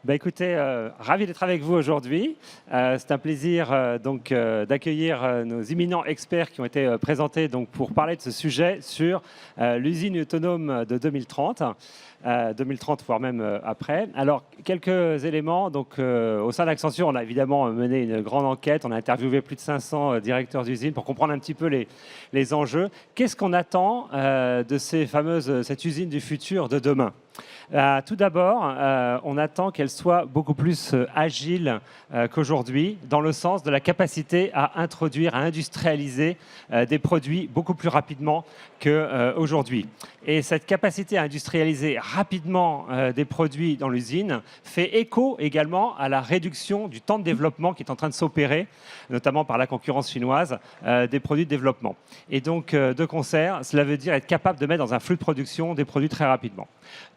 Bah écoutez, ravi d'être avec vous aujourd'hui. C'est un plaisir d'accueillir nos éminents experts qui ont été présentés pour parler de ce sujet sur l'usine autonome de 2030. 2030, voire même après. Alors, quelques éléments. Au sein d'Accenture, on a évidemment mené une grande enquête. On a interviewé plus de 500 directeurs d'usines pour comprendre un petit peu les enjeux. Qu'est-ce qu'on attend de cette usine du futur de demain ? Tout d'abord, on attend qu'elle soit beaucoup plus agile qu'aujourd'hui, dans le sens de la capacité à introduire, à industrialiser des produits beaucoup plus rapidement qu'aujourd'hui. Et cette capacité à industrialiser rapidement des produits dans l'usine fait écho également à la réduction du temps de développement qui est en train de s'opérer, notamment par la concurrence chinoise, des produits de développement. Et donc, de concert, cela veut dire être capable de mettre dans un flux de production des produits très rapidement.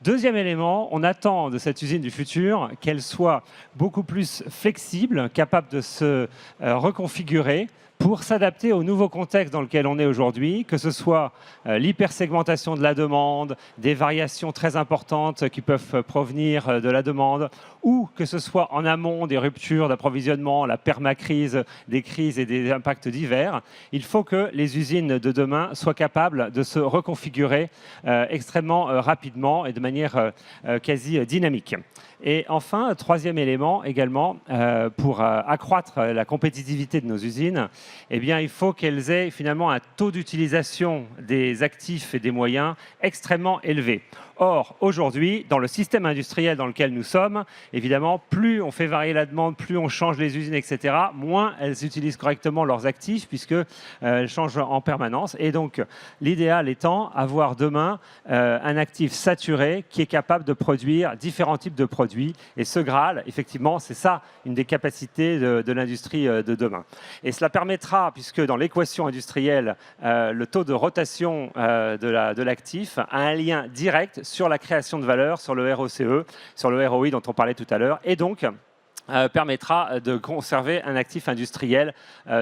Deuxième élément, on attend de cette usine du futur qu'elle soit beaucoup plus flexible, capable de se reconfigurer pour s'adapter au nouveau contexte dans lequel on est aujourd'hui, que ce soit l'hypersegmentation de la demande, des variations très importantes qui peuvent provenir de la demande, ou que ce soit en amont des ruptures d'approvisionnement, la permacrise, des crises et des impacts divers. Il faut que les usines de demain soient capables de se reconfigurer extrêmement rapidement et de manière quasi dynamique. Et enfin, troisième élément également, pour accroître la compétitivité de nos usines, eh bien, il faut qu'elles aient finalement un taux d'utilisation des actifs et des moyens extrêmement élevé. Or, aujourd'hui, dans le système industriel dans lequel nous sommes, évidemment, plus on fait varier la demande, plus on change les usines, etc., moins elles utilisent correctement leurs actifs, puisqu'elles changent en permanence. Et donc, l'idéal étant avoir demain un actif saturé qui est capable de produire différents types de produits. Et ce Graal, effectivement, c'est ça, une des capacités de l'industrie de demain. Et cela permettra, puisque dans l'équation industrielle, le taux de rotation de l'actif a un lien direct sur la création de valeur, sur le ROCE, sur le ROI dont on parlait tout à l'heure, et donc permettra de conserver un actif industriel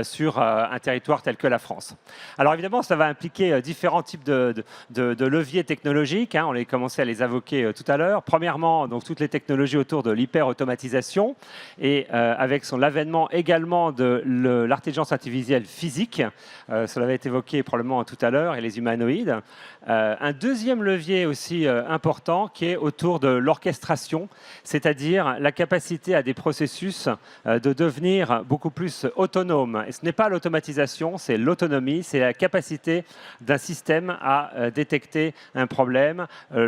sur un territoire tel que la France. Alors évidemment, ça va impliquer différents types de leviers technologiques. On a commencé à les évoquer tout à l'heure. Premièrement, donc, toutes les technologies autour de l'hyper-automatisation et avec l'avènement également de l'intelligence artificielle physique. Cela va être évoqué probablement tout à l'heure, et les humanoïdes. Un deuxième levier aussi important qui est autour de l'orchestration, c'est-à-dire la capacité à des processus de devenir beaucoup plus autonomes. Et ce n'est pas l'automatisation, c'est l'autonomie, c'est la capacité d'un système à détecter un problème,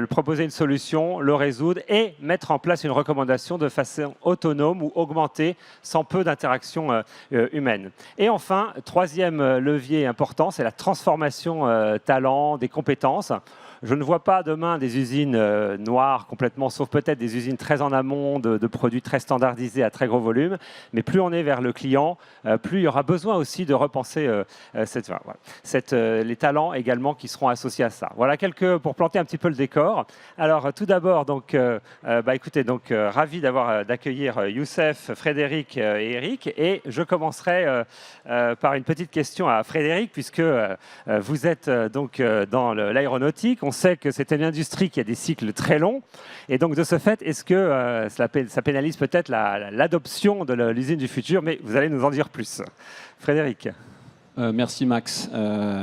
proposer une solution, le résoudre et mettre en place une recommandation de façon autonome ou augmentée sans peu d'interaction humaine. Et enfin, troisième levier important, c'est la transformation talent, des compétences. Je ne vois pas demain des usines noires complètement, sauf peut-être des usines très en amont de produits très standardisés à très gros volume. Mais plus on est vers le client, plus il y aura besoin aussi de repenser les talents également qui seront associés à ça. Voilà pour planter un petit peu le décor. Alors tout d'abord, ravi d'accueillir Youssef, Frédéric et Eric. Et je commencerai par une petite question à Frédéric, puisque vous êtes dans l'aéronautique. On sait que c'est une industrie qui a des cycles très longs. Et donc, de ce fait, est-ce que ça pénalise peut-être l'adoption de l'usine du futur? Mais vous allez nous en dire plus. Frédéric. Merci Max,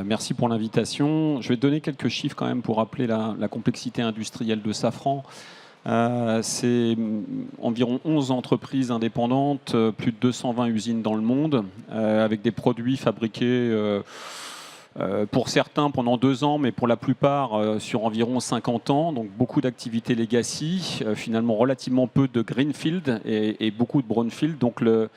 merci pour l'invitation. Je vais donner quelques chiffres quand même pour rappeler la complexité industrielle de Safran. C'est environ 11 entreprises indépendantes, plus de 220 usines dans le monde, avec des produits fabriqués pour certains pendant 2 ans, mais pour la plupart sur environ 50 ans. Donc beaucoup d'activités legacy, finalement relativement peu de greenfield et beaucoup de brownfield. Donc le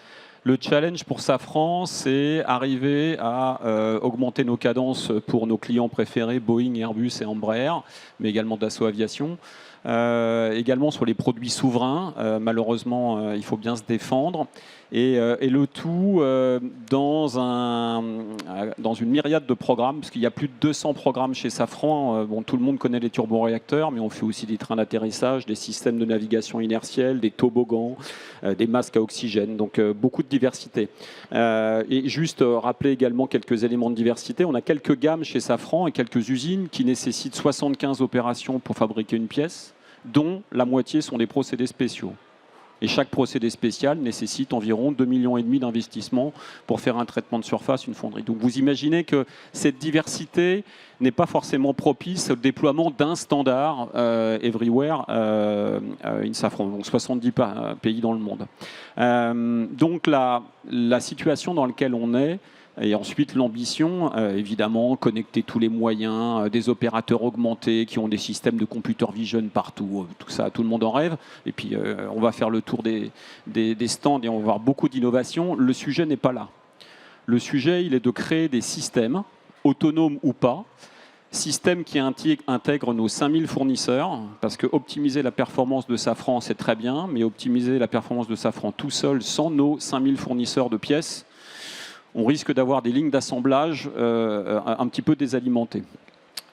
challenge pour Safran, c'est arriver à augmenter nos cadences pour nos clients préférés, Boeing, Airbus et Embraer, mais également Dassault Aviation. Également sur les produits souverains, malheureusement, il faut bien se défendre. Et le tout dans une myriade de programmes, parce qu'il y a plus de 200 programmes chez Safran. Tout le monde connaît les turboréacteurs, mais on fait aussi des trains d'atterrissage, des systèmes de navigation inertielle, des toboggans, des masques à oxygène, donc beaucoup de diversité. Et juste rappeler également quelques éléments de diversité. On a quelques gammes chez Safran et quelques usines qui nécessitent 75 opérations pour fabriquer une pièce, dont la moitié sont des procédés spéciaux. Et chaque procédé spécial nécessite environ 2,5 millions d'investissements pour faire un traitement de surface, une fonderie. Donc vous imaginez que cette diversité n'est pas forcément propice au déploiement d'un standard everywhere in Safran, donc 70 pays dans le monde. Donc la situation dans laquelle on est, et ensuite l'ambition, évidemment, connecter tous les moyens, des opérateurs augmentés qui ont des systèmes de computer vision partout, tout ça, tout le monde en rêve. Et puis on va faire le tour des stands et on va voir beaucoup d'innovations. Le sujet n'est pas là. Le sujet, il est de créer des systèmes, autonomes ou pas, systèmes qui intègrent nos 5000 fournisseurs, parce que optimiser la performance de Safran, c'est très bien, mais optimiser la performance de Safran tout seul, sans nos 5000 fournisseurs de pièces, on risque d'avoir des lignes d'assemblage un petit peu désalimentées.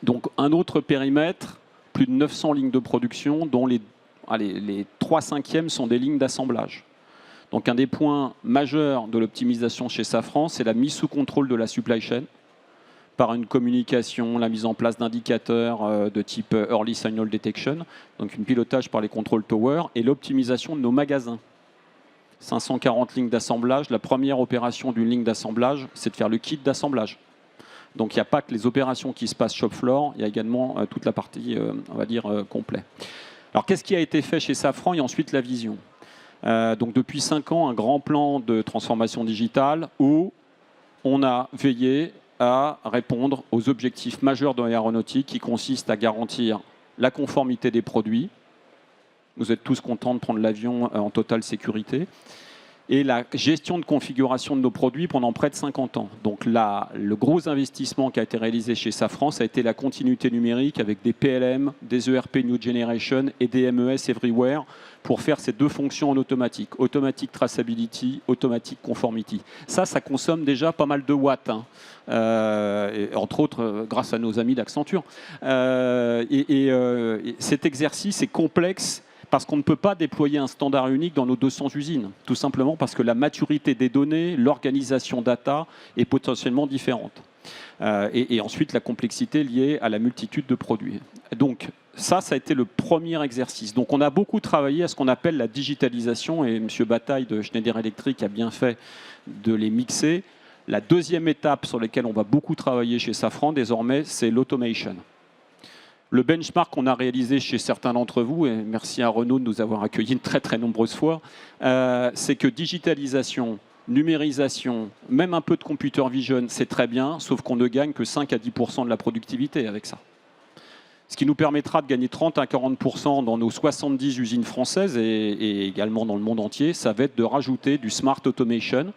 Donc un autre périmètre, plus de 900 lignes de production, dont les 3/5 sont des lignes d'assemblage. Donc un des points majeurs de l'optimisation chez Safran, c'est la mise sous contrôle de la supply chain, par une communication, la mise en place d'indicateurs de type Early Signal Detection, donc un pilotage par les control towers, et l'optimisation de nos magasins. 540 lignes d'assemblage. La première opération d'une ligne d'assemblage, c'est de faire le kit d'assemblage. Donc il n'y a pas que les opérations qui se passent shop floor, il y a également toute la partie, on va dire, complète. Alors qu'est-ce qui a été fait chez Safran et ensuite la vision? Donc depuis 5 ans, un grand plan de transformation digitale où on a veillé à répondre aux objectifs majeurs de l'aéronautique qui consistent à garantir la conformité des produits. Vous êtes tous contents de prendre l'avion en totale sécurité. Et la gestion de configuration de nos produits pendant près de 50 ans. Donc là, le gros investissement qui a été réalisé chez Safran, ça a été la continuité numérique avec des PLM, des ERP New Generation et des MES Everywhere pour faire ces deux fonctions en automatique. Automatic Traceability, Automatic Conformity. Ça consomme déjà pas mal de watts. Hein. Entre autres, grâce à nos amis d'Accenture. Cet exercice est complexe parce qu'on ne peut pas déployer un standard unique dans nos 200 usines, tout simplement parce que la maturité des données, l'organisation data est potentiellement différente. Et ensuite, la complexité liée à la multitude de produits. Donc, ça a été le premier exercice. Donc, on a beaucoup travaillé à ce qu'on appelle la digitalisation, et M. Bataille de Schneider Electric a bien fait de les mixer. La deuxième étape sur laquelle on va beaucoup travailler chez Safran, désormais, c'est l'automation. Le benchmark qu'on a réalisé chez certains d'entre vous, et merci à Renault de nous avoir accueillis très nombreuses fois, c'est que digitalisation, numérisation, même un peu de computer vision, c'est très bien, sauf qu'on ne gagne que 5 à 10% de la productivité avec ça. Ce qui nous permettra de gagner 30 à 40% dans nos 70 usines françaises et également dans le monde entier, ça va être de rajouter du smart automation.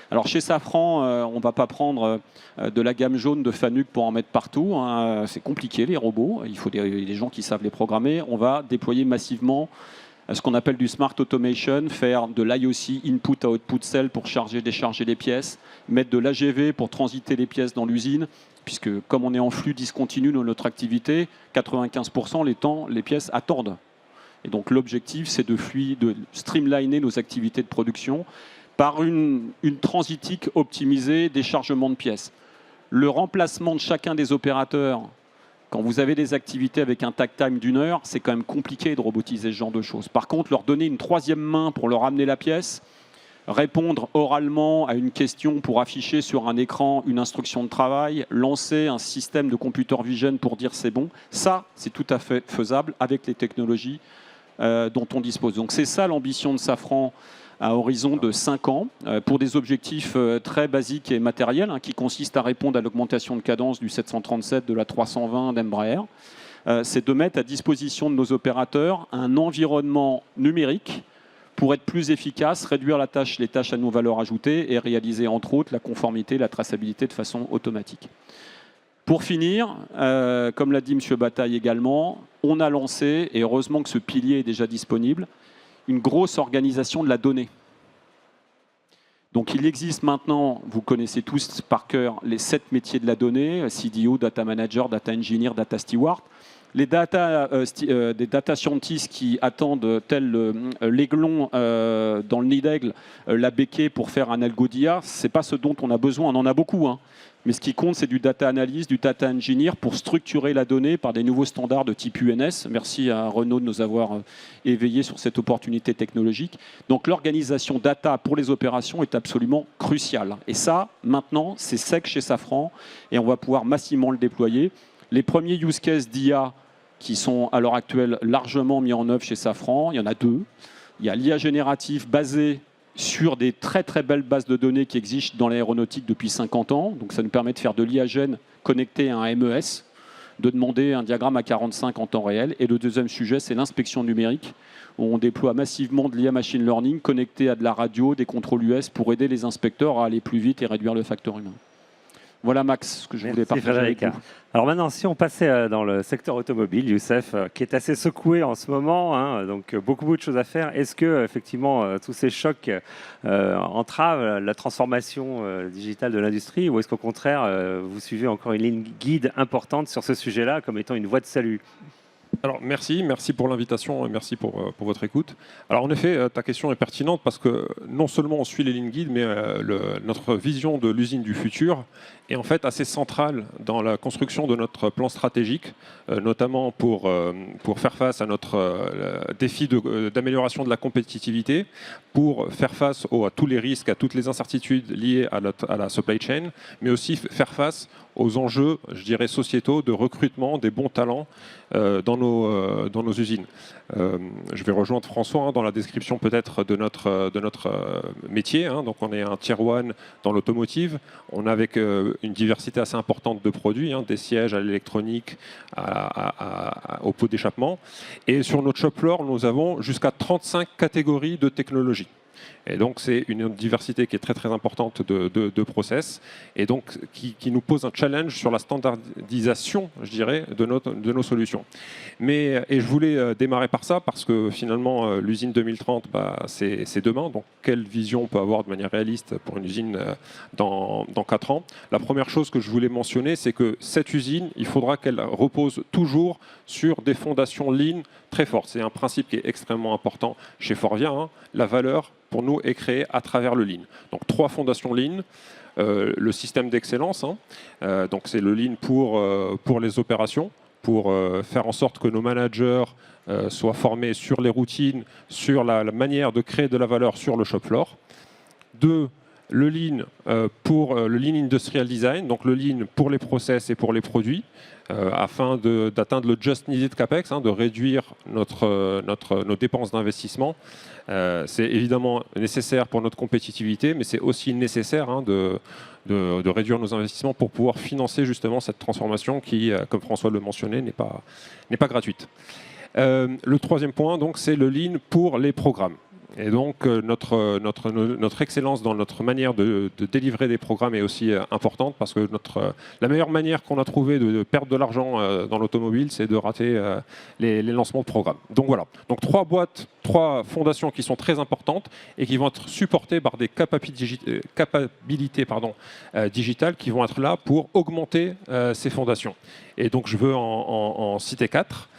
Alors chez Safran, on ne va pas prendre de la gamme jaune de Fanuc pour en mettre partout. Hein. C'est compliqué les robots, il faut des gens qui savent les programmer. On va déployer massivement ce qu'on appelle du smart automation, faire de l'IOC, input à output cell pour charger, décharger les pièces, mettre de l'AGV pour transiter les pièces dans l'usine, puisque comme on est en flux discontinu dans notre activité, 95% les pièces attendent. Et donc l'objectif, c'est de streamliner nos activités de production par une transitique optimisée des chargements de pièces. Le remplacement de chacun des opérateurs, quand vous avez des activités avec un takt time d'1 heure, c'est quand même compliqué de robotiser ce genre de choses. Par contre, leur donner une troisième main pour leur amener la pièce, répondre oralement à une question pour afficher sur un écran une instruction de travail, lancer un système de computer vision pour dire c'est bon, ça, c'est tout à fait faisable avec les technologies dont on dispose. Donc c'est ça l'ambition de Safran à horizon de 5 ans, pour des objectifs très basiques et matériels, qui consistent à répondre à l'augmentation de cadence du 737, de la 320 d'Embraer. C'est de mettre à disposition de nos opérateurs un environnement numérique pour être plus efficace, réduire les tâches à nos valeurs ajoutées et réaliser entre autres la conformité, la traçabilité de façon automatique. Pour finir, comme l'a dit M. Bataille également, on a lancé, et heureusement que ce pilier est déjà disponible, une grosse organisation de la donnée. Donc il existe maintenant, vous connaissez tous par cœur, les 7 métiers de la donnée, CDO, Data Manager, Data Engineer, Data Steward. Des data scientists qui attendent, tel l'aiglon dans le nid d'aigle, la béquée pour faire un algo d'IA, ce n'est pas ce dont on a besoin, on en a beaucoup, hein. mais ce qui compte, c'est du data analyst, du data engineer pour structurer la donnée par des nouveaux standards de type UNS. Merci à Renaud de nous avoir éveillés sur cette opportunité technologique. Donc l'organisation data pour les opérations est absolument cruciale. Et ça, maintenant, c'est sec chez Safran et on va pouvoir massivement le déployer. Les premiers use cases d'IA qui sont à l'heure actuelle largement mis en œuvre chez Safran, il y en a 2. Il y a l'IA générative basée sur des très très belles bases de données qui existent dans l'aéronautique depuis 50 ans. Donc ça nous permet de faire de l'IA-Gène connecté à un MES, de demander un diagramme à 45 en temps réel. Et le deuxième sujet, c'est l'inspection numérique, où on déploie massivement de l'IA machine learning connecté à de la radio, des contrôles US pour aider les inspecteurs à aller plus vite et réduire le facteur humain. Voilà Max, ce que je voulais partager avec vous. Alors maintenant, si on passait dans le secteur automobile, Youssef, qui est assez secoué en ce moment, hein, donc beaucoup de choses à faire. Est-ce que effectivement tous ces chocs entravent la transformation digitale de l'industrie, ou est-ce qu'au contraire vous suivez encore une ligne guide importante sur ce sujet-là comme étant une voie de salut? Alors merci pour l'invitation et merci pour votre écoute. Alors en effet, ta question est pertinente parce que non seulement on suit les lignes guides, mais notre vision de l'usine du futur est en fait assez centrale dans la construction de notre plan stratégique, notamment pour faire face à notre défi d'amélioration de la compétitivité, pour faire face à tous les risques, à toutes les incertitudes liées à la supply chain, mais aussi faire face aux enjeux, je dirais, sociétaux de recrutement des bons talents dans nos usines. Je vais rejoindre François dans la description peut-être de notre métier. Hein. Donc on est un tier 1 dans l'automotive. On a avec une diversité assez importante de produits, hein, des sièges à l'électronique, au pot d'échappement. Et sur notre shop floor, nous avons jusqu'à 35 catégories de technologies. Et donc, c'est une diversité qui est très, très importante de process et donc qui nous pose un challenge sur la standardisation, je dirais, de nos solutions. Et je voulais démarrer par ça parce que finalement, l'usine 2030, c'est demain. Donc, quelle vision on peut avoir de manière réaliste pour une usine dans 4 ans? La première chose que je voulais mentionner, c'est que cette usine, il faudra qu'elle repose toujours sur des fondations lean très fortes. C'est un principe qui est extrêmement important chez Forvia. Hein. La valeur, pour nous, est créée à travers le lean. Donc 3 fondations lean. Le système d'excellence, hein. Donc c'est le lean pour les opérations, pour faire en sorte que nos managers soient formés sur les routines, sur la manière de créer de la valeur sur le shop floor. 2, le lean pour le lean industrial design, donc le lean pour les process et pour les produits, afin d'atteindre le just needed capex, hein, de réduire nos dépenses d'investissement. C'est évidemment nécessaire pour notre compétitivité, mais c'est aussi nécessaire, hein, de réduire nos investissements pour pouvoir financer justement cette transformation qui, comme François le mentionnait, n'est pas gratuite. Le troisième point, donc, c'est le lean pour les programmes. Et donc, notre excellence dans notre manière de délivrer des programmes est aussi importante parce que la meilleure manière qu'on a trouvé de perdre de l'argent dans l'automobile, c'est de rater les lancements de programmes. Donc voilà. Donc 3 fondations qui sont très importantes et qui vont être supportées par des capacités digitales qui vont être là pour augmenter ces fondations. Et donc, je veux en citer 4.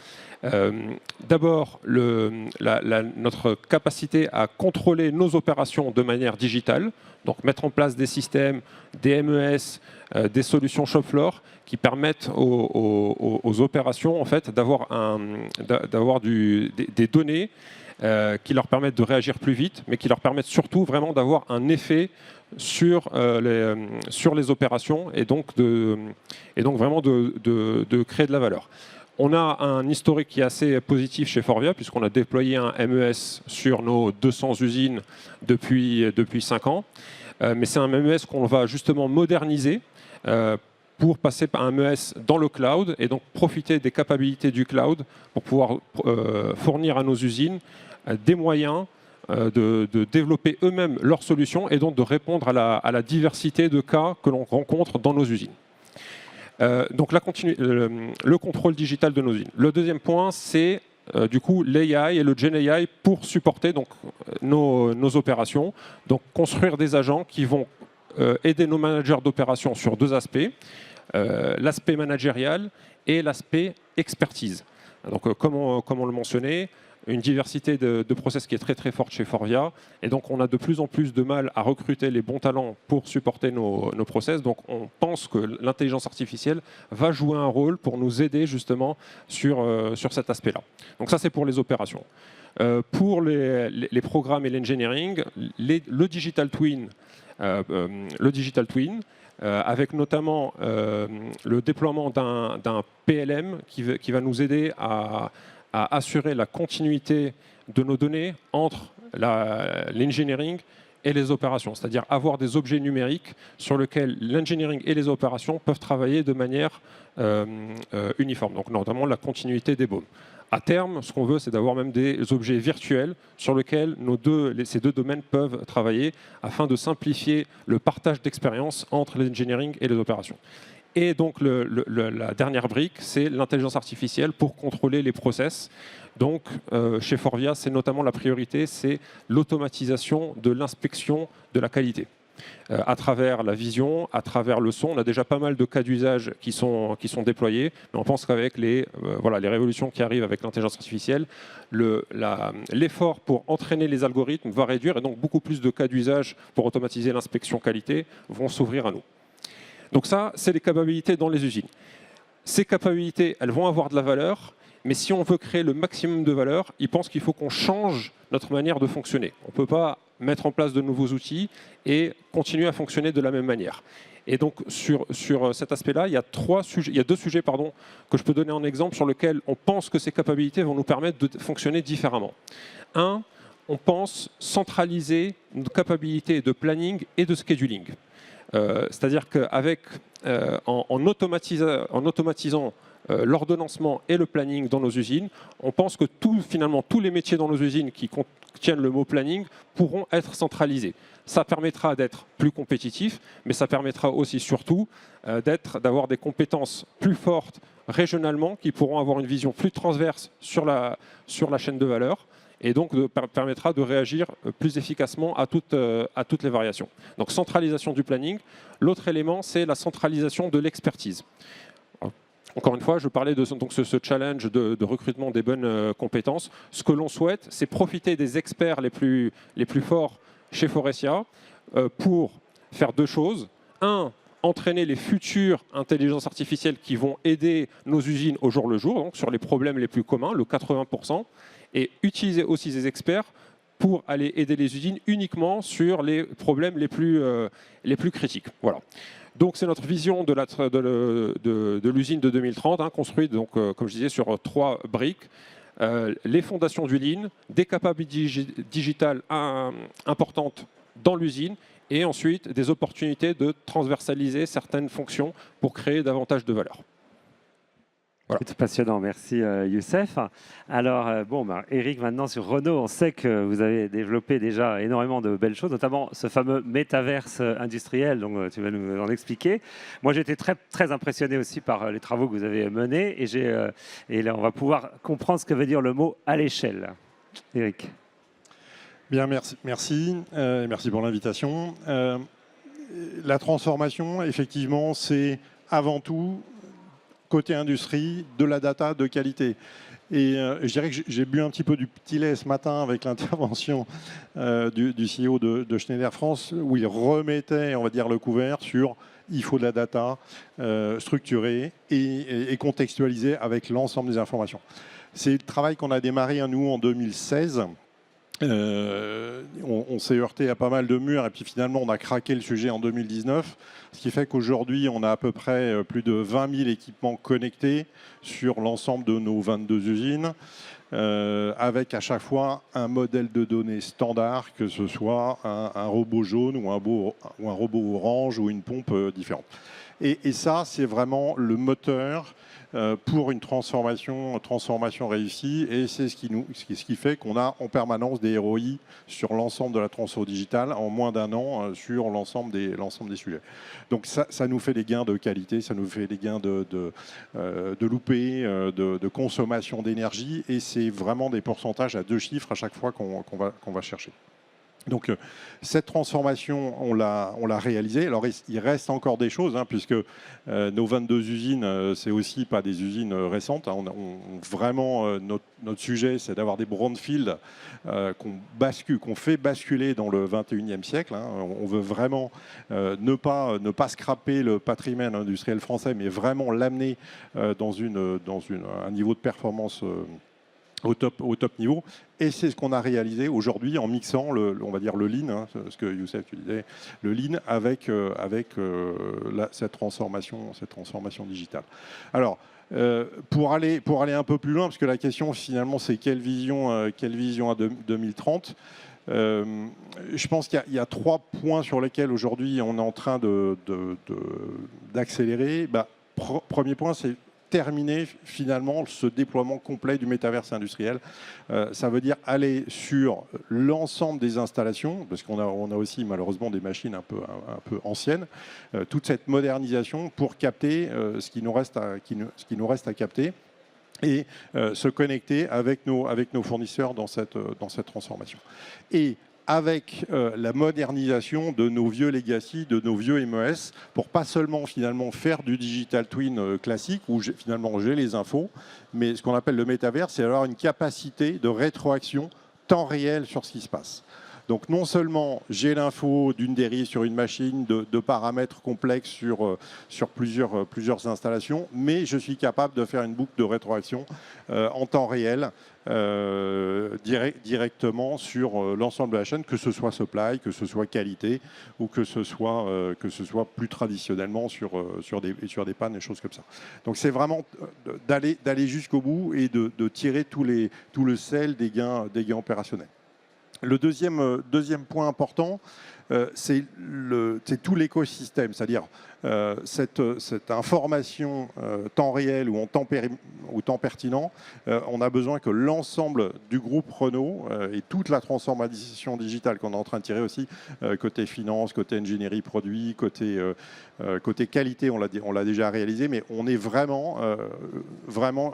D'abord, notre capacité à contrôler nos opérations de manière digitale, donc mettre en place des systèmes, des MES, des solutions shop floor qui permettent aux opérations en fait, d'avoir des données qui leur permettent de réagir plus vite, mais qui leur permettent surtout vraiment d'avoir un effet sur les opérations et donc vraiment de créer de la valeur. On a un historique qui est assez positif chez Forvia, puisqu'on a déployé un MES sur nos 200 usines depuis 5 ans. Mais c'est un MES qu'on va justement moderniser pour passer par un MES dans le cloud et donc profiter des capacités du cloud pour pouvoir fournir à nos usines des moyens de développer eux-mêmes leurs solutions et donc de répondre à la diversité de cas que l'on rencontre dans nos usines. Donc le contrôle digital de nos usines. Le deuxième point, c'est du coup l'AI et le GenAI pour supporter donc, nos opérations. Donc construire des agents qui vont aider nos managers d'opération sur 2 aspects, l'aspect managérial et l'aspect expertise. Donc, comme on le mentionnait, une diversité de process qui est très très forte chez Forvia. Et donc, on a de plus en plus de mal à recruter les bons talents pour supporter nos process. Donc, on pense que l'intelligence artificielle va jouer un rôle pour nous aider justement sur cet aspect-là. Donc, ça, c'est pour les opérations. Pour les programmes et l'engineering, le digital twin, avec notamment le déploiement d'un PLM qui va nous aider à assurer la continuité de nos données entre l'engineering et les opérations, c'est-à-dire avoir des objets numériques sur lesquels l'engineering et les opérations peuvent travailler de manière uniforme, donc notamment la continuité des baumes. À terme, ce qu'on veut, c'est d'avoir même des objets virtuels sur lesquels ces deux domaines peuvent travailler afin de simplifier le partage d'expérience entre l'engineering et les opérations. Et donc la dernière brique, c'est l'intelligence artificielle pour contrôler les process. Donc chez Forvia, c'est notamment la priorité, c'est l'automatisation de l'inspection de la qualité. À travers la vision, à travers le son, on a déjà pas mal de cas d'usage qui sont déployés, mais on pense qu'avec les révolutions qui arrivent avec l'intelligence artificielle, l'effort pour entraîner les algorithmes va réduire et donc beaucoup plus de cas d'usage pour automatiser l'inspection qualité vont s'ouvrir à nous. Donc ça, c'est les capacités dans les usines. Ces capacités, elles vont avoir de la valeur, mais si on veut créer le maximum de valeur, ils pensent qu'il faut qu'on change notre manière de fonctionner. On ne peut pas mettre en place de nouveaux outils et continuer à fonctionner de la même manière. Et donc sur cet aspect-là, il y a deux sujets que je peux donner en exemple sur lesquels on pense que ces capacités vont nous permettre de fonctionner différemment. Un, on pense centraliser nos capacités de planning et de scheduling. C'est-à-dire qu'en automatisant l'ordonnancement et le planning dans nos usines, on pense que finalement tous les métiers dans nos usines qui contiennent le mot planning pourront être centralisés. Ça permettra d'être plus compétitif, mais ça permettra aussi surtout d'avoir des compétences plus fortes régionalement qui pourront avoir une vision plus transverse sur la chaîne de valeur et donc permettra de réagir plus efficacement à toutes les variations. Donc centralisation du planning. L'autre élément, c'est la centralisation de l'expertise. Encore une fois, je parlais de ce challenge de recrutement des bonnes compétences. Ce que l'on souhaite, c'est profiter des experts les plus forts chez Faurecia pour faire deux choses. Un, entraîner les futures intelligences artificielles qui vont aider nos usines au jour le jour, donc sur les problèmes les plus communs, le 80%, et utiliser aussi ces experts pour aller aider les usines uniquement sur les problèmes les plus critiques. Voilà. Donc c'est notre vision de l'usine de 2030, construite, donc, comme je disais, sur 3 briques. Les fondations du lean, des capacités digitales importantes dans l'usine, et ensuite des opportunités de transversaliser certaines fonctions pour créer davantage de valeur. Voilà. C'est passionnant, merci Youssef. Alors, Eric, maintenant sur Renault, on sait que vous avez développé déjà énormément de belles choses, notamment ce fameux métaverse industriel, donc tu vas nous en expliquer. Moi, j'ai été très, très impressionné aussi par les travaux que vous avez menés, et là, on va pouvoir comprendre ce que veut dire le mot à l'échelle. Eric. Bien, merci pour l'invitation. La transformation, effectivement, c'est avant tout côté industrie, de la data de qualité. Et je dirais que j'ai bu un petit peu du petit lait ce matin avec l'intervention du CEO de Schneider France, où il remettait, on va dire, le couvert sur il faut de la data structurée et contextualisée avec l'ensemble des informations. C'est le travail qu'on a démarré, nous, en 2016. On s'est heurté à pas mal de murs et puis finalement on a craqué le sujet en 2019, ce qui fait qu'aujourd'hui on a à peu près plus de 20 000 équipements connectés sur l'ensemble de nos 22 usines, avec à chaque fois un modèle de données standard, que ce soit un robot jaune ou un robot orange ou une pompe différente. Et ça, c'est vraiment le moteur pour une transformation réussie, et c'est ce qui fait qu'on a en permanence des ROI sur l'ensemble de la transformation digitale en moins d'un an sur l'ensemble des sujets. Donc ça nous fait des gains de qualité, ça nous fait des gains de loupés, de consommation d'énergie, et c'est vraiment des pourcentages à 2 chiffres à chaque fois qu'on va chercher. Donc cette transformation, on l'a réalisée. Alors il reste encore des choses, hein, puisque nos 22 usines, c'est aussi pas des usines récentes. Hein. Vraiment, notre sujet, c'est d'avoir des brownfields qu'on fait basculer dans le 21e siècle. Hein. On veut vraiment ne pas scraper le patrimoine industriel français, mais vraiment l'amener dans un niveau de performance au top niveau. Et c'est ce qu'on a réalisé aujourd'hui en mixant, on va dire le lean, hein, ce que Youssef, tu disais, le lean avec cette transformation digitale. Alors, pour aller un peu plus loin, parce que la question finalement c'est quelle vision à 2030. Je pense qu'il y a 3 points sur lesquels aujourd'hui on est en train d'accélérer. Premier point, c'est terminer finalement ce déploiement complet du métaverse industriel. Ça veut dire aller sur l'ensemble des installations, parce qu'on a aussi malheureusement des machines un peu anciennes, toute cette modernisation pour capter ce qui nous reste à capter et se connecter avec nos fournisseurs dans cette transformation. Et avec la modernisation de nos vieux legacy, de nos vieux MES, pour pas seulement finalement faire du digital twin classique, où finalement j'ai les infos, mais ce qu'on appelle le métavers, c'est avoir une capacité de rétroaction temps réel sur ce qui se passe. Donc non seulement j'ai l'info d'une dérive sur une machine, de paramètres complexes sur plusieurs installations, mais je suis capable de faire une boucle de rétroaction en temps réel directement sur l'ensemble de la chaîne, que ce soit supply, que ce soit qualité, ou que ce soit plus traditionnellement sur des pannes et choses comme ça. Donc c'est vraiment d'aller jusqu'au bout et de tirer tout le sel des gains opérationnels. Le deuxième point important, c'est tout l'écosystème, c'est-à-dire cette information temps réel ou en temps pertinent. On a besoin que l'ensemble du groupe Renault et toute la transformation digitale qu'on est en train de tirer aussi, côté finance, côté ingénierie produit, côté qualité, on l'a déjà réalisé, mais on est vraiment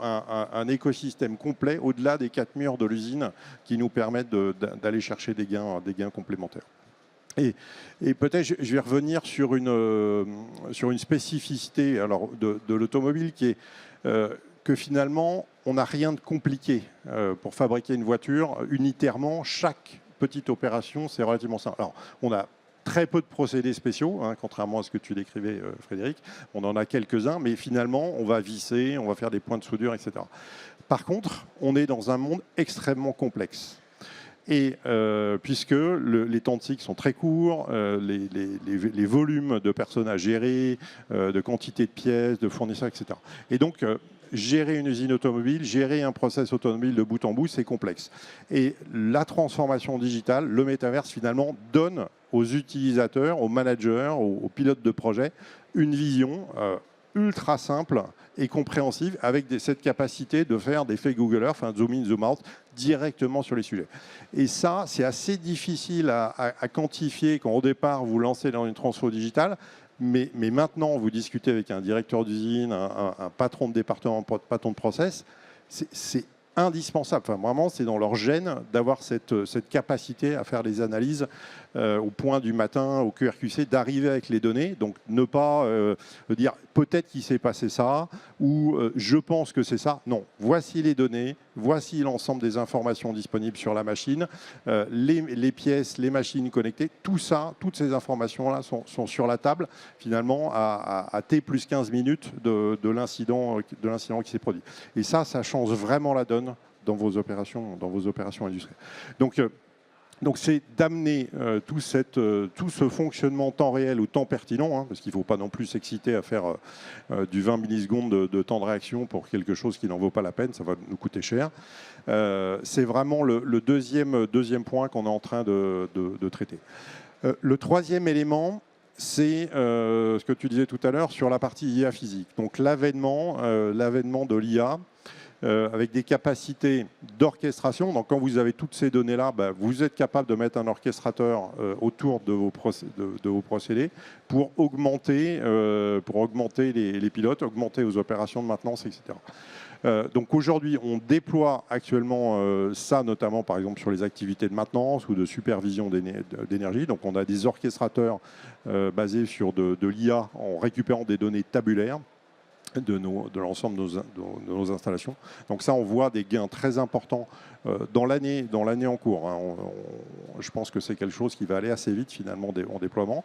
un écosystème complet au-delà des 4 murs de l'usine qui nous permettent d'aller chercher des gains complémentaires. Et peut-être je vais revenir sur une spécificité alors, de l'automobile qui est que finalement, on n'a rien de compliqué pour fabriquer une voiture. Unitairement, chaque petite opération, c'est relativement simple. Alors, on a très peu de procédés spéciaux, hein, contrairement à ce que tu décrivais, Frédéric. On en a quelques-uns, mais finalement, on va visser, on va faire des points de soudure, etc. Par contre, on est dans un monde extrêmement complexe. Et puisque les temps de cycle sont très courts, les volumes de personnes à gérer, de quantité de pièces, de fournisseurs, etc. Et donc, gérer une usine automobile, gérer un process automobile de bout en bout, c'est complexe. Et la transformation digitale, le métaverse, finalement, donne aux utilisateurs, aux managers, aux pilotes de projet, une vision ultra simple et compréhensive avec cette capacité de faire des faits Google Earth, enfin zoom in, zoom out, directement sur les sujets. Et ça, c'est assez difficile à quantifier quand au départ vous lancez dans une transfo digitale, mais maintenant vous discutez avec un directeur d'usine, un patron de département, un patron de process, c'est indispensable. Enfin, vraiment, c'est dans leur gène d'avoir cette capacité à faire les analyses au point du matin, au QRQC, d'arriver avec les données. Donc, ne pas dire peut-être qu'il s'est passé ça ou je pense que c'est ça. Non, voici les données, voici l'ensemble des informations disponibles sur la machine, les pièces, les machines connectées, tout ça, toutes ces informations-là sont sur la table, finalement, à T plus 15 minutes de l'incident qui s'est produit. Et ça change vraiment la donne dans vos opérations industrielles. Donc c'est d'amener tout ce fonctionnement temps réel ou temps pertinent, hein, parce qu'il ne faut pas non plus s'exciter à faire du 20 millisecondes de temps de réaction pour quelque chose qui n'en vaut pas la peine, ça va nous coûter cher. C'est vraiment le deuxième point qu'on est en train de traiter. Le troisième élément, c'est ce que tu disais tout à l'heure sur la partie IA physique. Donc l'avènement de l'IA, avec des capacités d'orchestration. Donc quand vous avez toutes ces données-là, vous êtes capable de mettre un orchestrateur autour de vos procédés pour augmenter les pilotes, augmenter vos opérations de maintenance, etc. Donc aujourd'hui, on déploie actuellement ça, notamment par exemple sur les activités de maintenance ou de supervision d'énergie. Donc on a des orchestrateurs basés sur de l'IA en récupérant des données tabulaires de l'ensemble de nos installations. Donc ça, on voit des gains très importants dans l'année en cours. Hein. Je pense que c'est quelque chose qui va aller assez vite finalement en déploiement.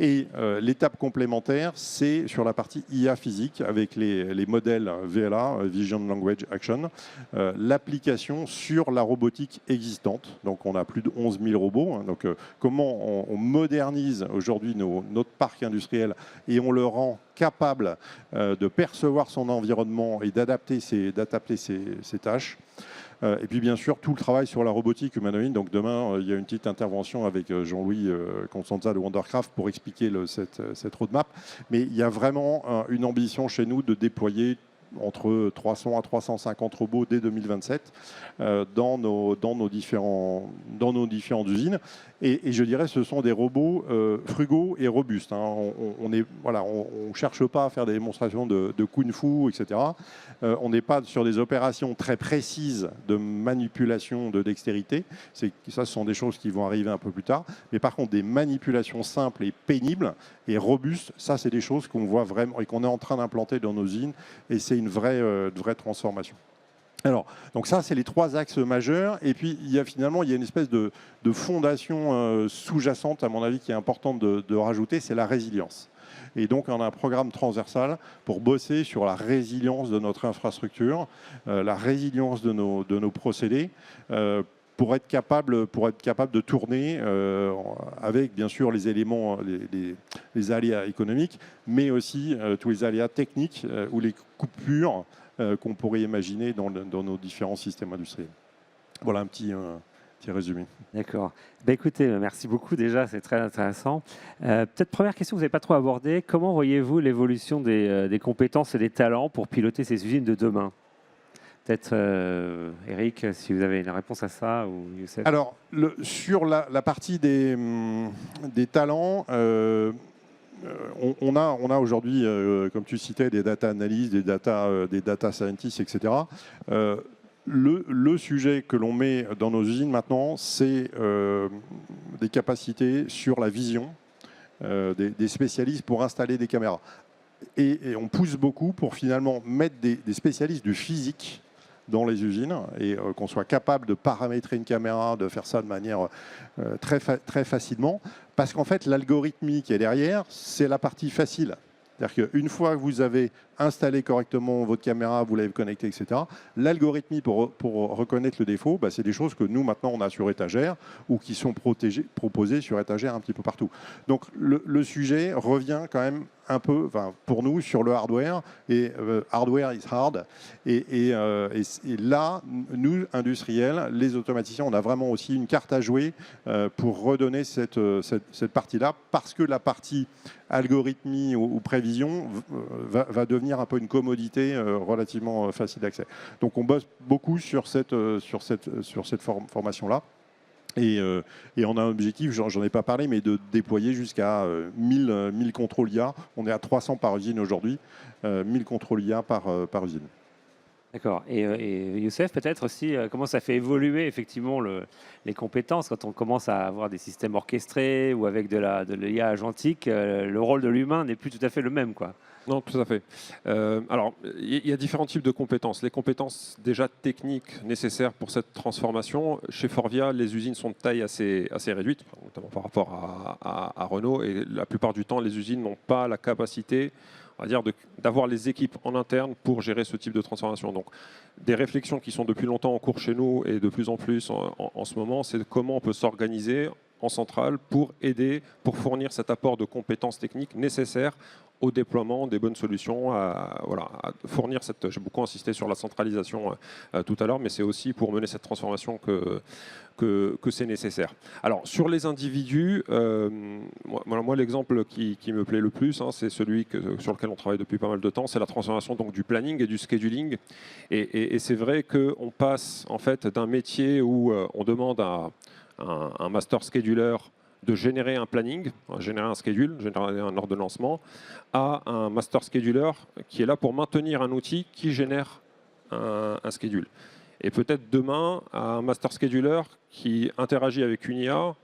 Et l'étape complémentaire, c'est sur la partie IA physique avec les modèles VLA, Vision Language Action, l'application sur la robotique existante. Donc on a plus de 11 000 robots. Hein. Donc comment on modernise aujourd'hui notre parc industriel et on le rend capable de percevoir son environnement et d'adapter ses tâches. Et puis bien sûr, tout le travail sur la robotique humanoïde. Donc demain, il y a une petite intervention avec Jean-Louis Constanza de Wondercraft pour expliquer cette roadmap. Mais il y a vraiment une ambition chez nous de déployer entre 300 à 350 robots dès 2027 dans nos différentes usines. Et je dirais ce sont des robots frugaux et robustes. Hein. On ne cherche pas à faire des démonstrations de kung-fu, etc. On n'est pas sur des opérations très précises de manipulation de dextérité. Ça, ce sont des choses qui vont arriver un peu plus tard. Mais par contre, des manipulations simples et pénibles et robustes, ça, c'est des choses qu'on voit vraiment et qu'on est en train d'implanter dans nos usines. Et c'est une vraie transformation. Alors, donc ça, c'est les 3 axes majeurs. Et puis, il y a une espèce de fondation sous-jacente, à mon avis, qui est importante de rajouter, c'est la résilience. Et donc, on a un programme transversal pour bosser sur la résilience de notre infrastructure, la résilience de nos procédés, pour être capable de tourner avec, bien sûr, les éléments, les aléas économiques, mais aussi tous les aléas techniques ou les coupures qu'on pourrait imaginer dans nos différents systèmes industriels. Voilà un petit résumé. D'accord. Écoutez, merci beaucoup déjà, c'est très intéressant. Peut-être première question que vous n'avez pas trop abordée, comment voyez-vous l'évolution des compétences et des talents pour piloter ces usines de demain ? Peut-être Eric, si vous avez une réponse à ça, ou Youssef. Alors, sur la partie des talents, on a aujourd'hui, comme tu citais, des data analysts, des data scientists, etc. Le sujet que l'on met dans nos usines maintenant, c'est des capacités sur la vision, des spécialistes pour installer des caméras. Et on pousse beaucoup pour finalement mettre des spécialistes du physique dans les usines et qu'on soit capable de paramétrer une caméra, de faire ça de manière très facilement. Parce qu'en fait, l'algorithmie qui est derrière, c'est la partie facile. C'est-à-dire qu'une fois que vous avez installé correctement votre caméra, vous l'avez connectée, etc., l'algorithmie pour reconnaître le défaut, c'est des choses que nous, maintenant, on a sur étagère ou qui sont proposées sur étagère un petit peu partout. Donc, le sujet revient quand même un peu, pour nous, sur le hardware. Et hardware is hard. Et là, nous, industriels, les automaticiens, on a vraiment aussi une carte à jouer pour redonner cette partie-là, parce que la partie algorithmie ou prévision va devenir un peu une commodité relativement facile d'accès. Donc on bosse beaucoup sur cette formation-là. Et on a un objectif, j'en ai pas parlé, mais de déployer jusqu'à 1000 contrôles IA. On est à 300 par usine aujourd'hui, 1000 contrôles IA par usine. D'accord. Et Youssef, peut-être aussi, comment ça fait évoluer effectivement les compétences quand on commence à avoir des systèmes orchestrés ou avec de l'IA agentique, le rôle de l'humain n'est plus tout à fait le même, quoi. Non, tout à fait. Alors, il y a différents types de compétences. Les compétences déjà techniques nécessaires pour cette transformation. Chez Forvia, les usines sont de taille assez réduite, notamment par rapport à Renault. Et la plupart du temps, les usines n'ont pas la capacité, on va dire, d'avoir les équipes en interne pour gérer ce type de transformation. Donc, des réflexions qui sont depuis longtemps en cours chez nous et de plus en plus en ce moment, c'est comment on peut s'organiser en centrale pour aider, pour fournir cet apport de compétences techniques nécessaires au déploiement des bonnes solutions, à fournir cette. J'ai beaucoup insisté sur la centralisation tout à l'heure, mais c'est aussi pour mener cette transformation que c'est nécessaire. Alors sur les individus, moi l'exemple qui me plaît le plus, c'est celui sur lequel on travaille depuis pas mal de temps, c'est la transformation donc du planning et du scheduling. Et c'est vrai qu'on passe en fait d'un métier où on demande à un master scheduler de générer un planning, générer un schedule, générer un ordonnancement, à un master scheduler qui est là pour maintenir un outil qui génère un schedule. Et peut-être demain, un master scheduler qui interagit avec une IA,